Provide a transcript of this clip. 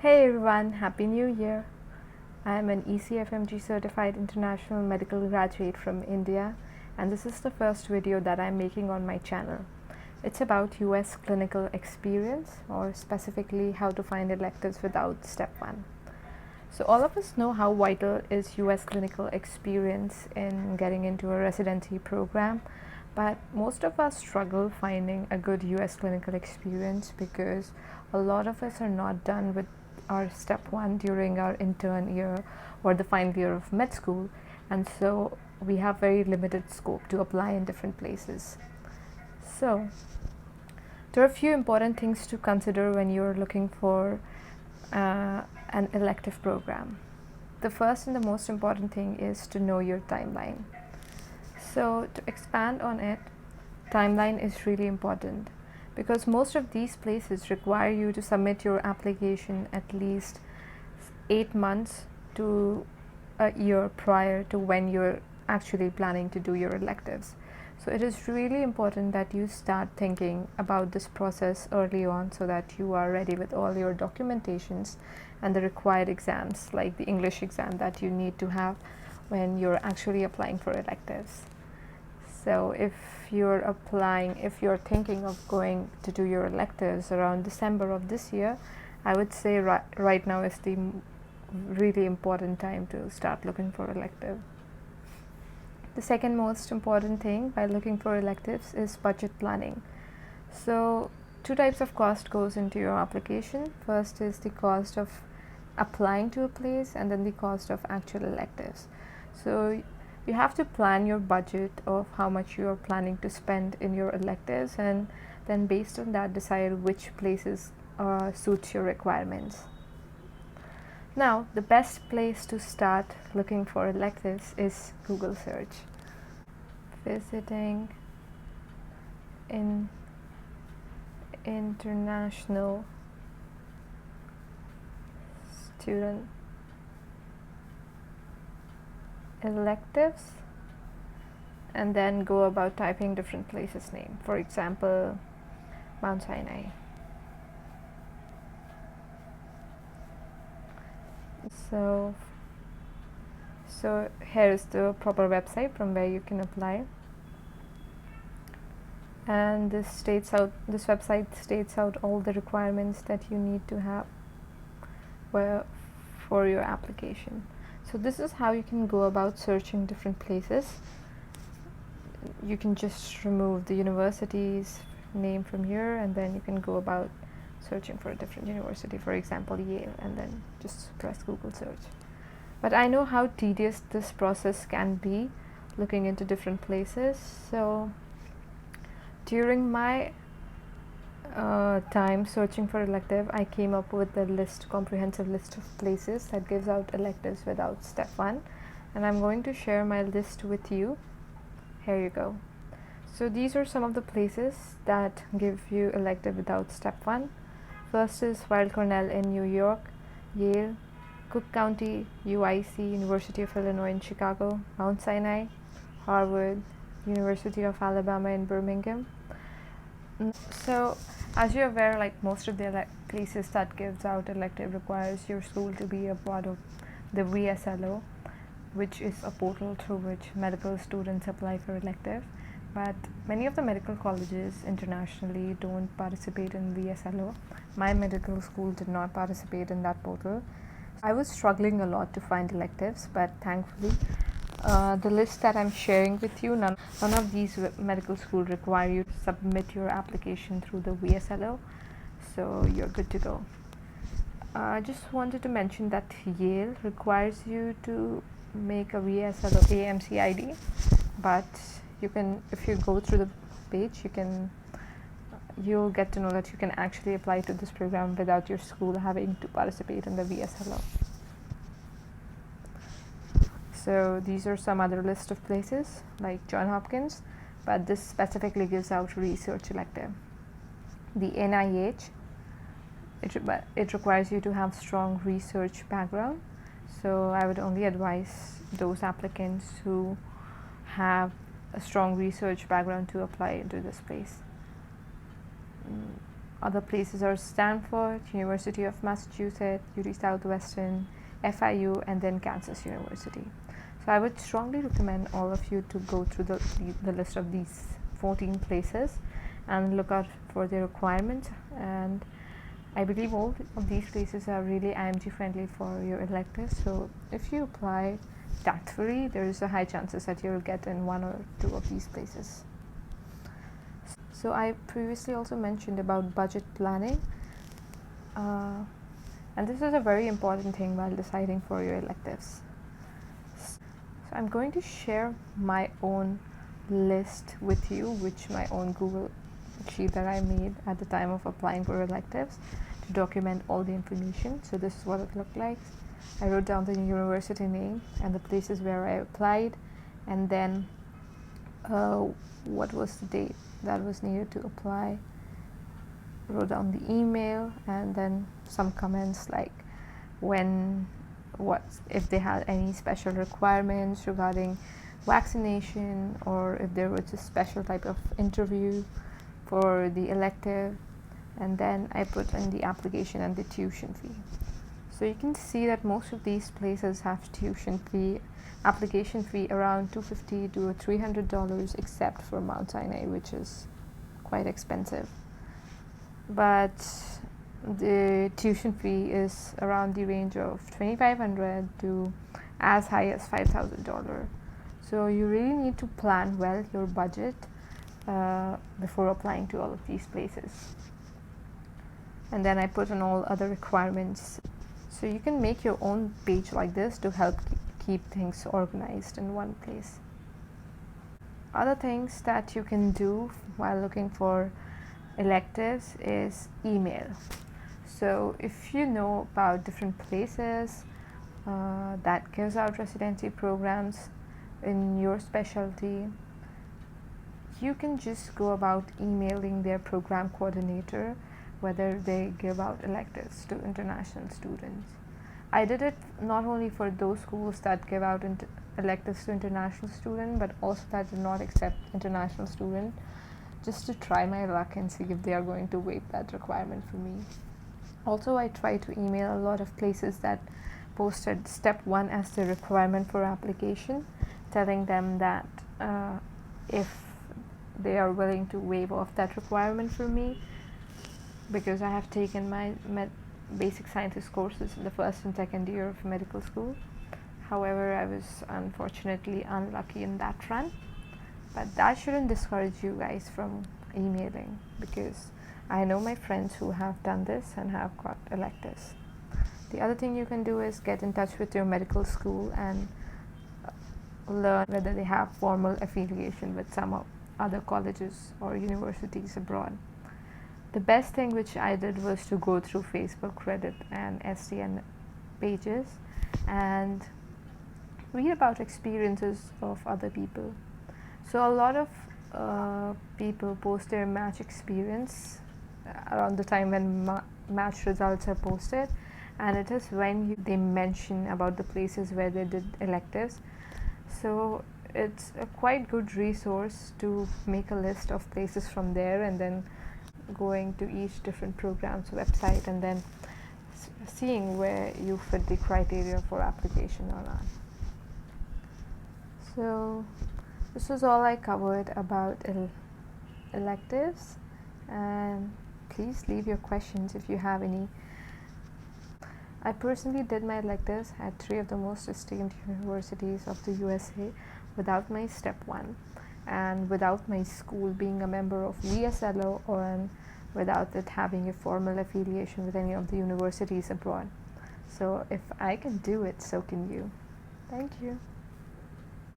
Hey everyone, Happy New Year! I am an ECFMG certified international medical graduate from India, and this is the first video that I'm making on my channel. It's about US clinical experience, or specifically how to find electives without step 1. So, all of us know how vital is US clinical experience in getting into a residency program, but most of us struggle finding a good US clinical experience because a lot of us are not done with our step 1 during our intern year or the final year of med school, and so we have very limited scope to apply in different places. So there are a few important things to consider when you're looking for an elective program. The first and the most important thing is to know your timeline. So to expand on it, timeline is really important because most of these places require you to submit your application at least 8 months to a year prior to when you're actually planning to do your electives. So it is really important that you start thinking about this process early on so that you are ready with all your documentations and the required exams, like the English exam that you need to have when you're actually applying for electives. So if you're thinking of going to do your electives around December of this year, I would say right now is the really important time to start looking for elective. The second most important thing by looking for electives is budget planning. So two types of cost goes into your application. First is the cost of applying to a place, and then the cost of actual electives. So you have to plan your budget of how much you are planning to spend in your electives, and then based on that decide which places suits your requirements. Now, the best place to start looking for electives is Google search. Visiting in international student electives, and then go about typing different places name. For example, Mount Sinai. So here is the proper website from where you can apply, and this website states out all the requirements that you need to have for your application. So this is how you can go about searching different places. You can just remove the university's name from here, and then you can go about searching for a different university, for example Yale, and then just press Google search. But I know how tedious this process can be, looking into different places. So during my time searching for elective, I came up with a comprehensive list of places that gives out electives without step 1, and I'm going to share my list with you. Here you go. So these are some of the places that give you elective without step 1. First is Weill Cornell in New York, Yale, Cook County, UIC, University of Illinois in Chicago, Mount Sinai, Harvard, University of Alabama in Birmingham. So as you're aware, like most of the places that gives out elective requires your school to be a part of the VSLO, which is a portal through which medical students apply for elective. But many of the medical colleges internationally don't participate in VSLO. My medical school did not participate in that portal. I was struggling a lot to find electives, but thankfully the list that I'm sharing with you, none of these medical schools require you to submit your application through the VSLO, so you're good to go. I just wanted to mention that Yale requires you to make a VSLO AMC ID, but you can, if you go through the page, you'll get to know that you can actually apply to this program without your school having to participate in the VSLO. So these are some other list of places like Johns Hopkins, but this specifically gives out research elective. The NIH, it requires you to have strong research background, so I would only advise those applicants who have a strong research background to apply into this place. Other places are Stanford, University of Massachusetts, UT Southwestern, FIU, and then Kansas University. So I would strongly recommend all of you to go through the list of these 14 places and look out for their requirements. And I believe all of these places are really IMG friendly for your electives. So if you apply tactfully, there is a high chances that you'll get in one or two of these places. So I previously also mentioned about budget planning, and this is a very important thing while deciding for your electives. So I'm going to share my own list with you, my own Google sheet that I made at the time of applying for electives to document all the information. So this is what it looked like. I wrote down the university name and the places where I applied, and then what was the date that was needed to apply. Wrote down the email, and then some comments like if they had any special requirements regarding vaccination, or if there was a special type of interview for the elective, and then I put in the application and the tuition fee. So you can see that most of these places have tuition fee, application fee around $250 to $300, except for Mount Sinai, which is quite expensive. But the tuition fee is around the range of $2,500 to as high as $5,000. So you really need to plan well your budget before applying to all of these places. And then I put in all other requirements. So you can make your own page like this to help keep things organized in one place. Other things that you can do while looking for electives is email. So if you know about different places that gives out residency programs in your specialty, you can just go about emailing their program coordinator whether they give out electives to international students. I did it not only for those schools that give out electives to international students, but also that did not accept international students, just to try my luck and see if they are going to waive that requirement for me. Also, I try to email a lot of places that posted step 1 as the requirement for application, telling them that if they are willing to waive off that requirement for me, because I have taken my basic sciences courses in the first and second year of medical school. However, I was unfortunately unlucky in that run. But that shouldn't discourage you guys from emailing, because I know my friends who have done this and have got electives. The other thing you can do is get in touch with your medical school and learn whether they have formal affiliation with some other colleges or universities abroad. The best thing which I did was to go through Facebook, Reddit, and SDN pages and read about experiences of other people. So a lot of people post their match experience around the time when match results are posted, and it is when they mention about the places where they did electives. So it's a quite good resource to make a list of places from there, and then going to each different program's website and then seeing where you fit the criteria for application or not. So this is all I covered about electives, and please leave your questions if you have any. I personally did my electives at 3 of the most esteemed universities of the USA without my step 1 and without my school being a member of VSLO, or without it having a formal affiliation with any of the universities abroad. So if I can do it, so can you. Thank you.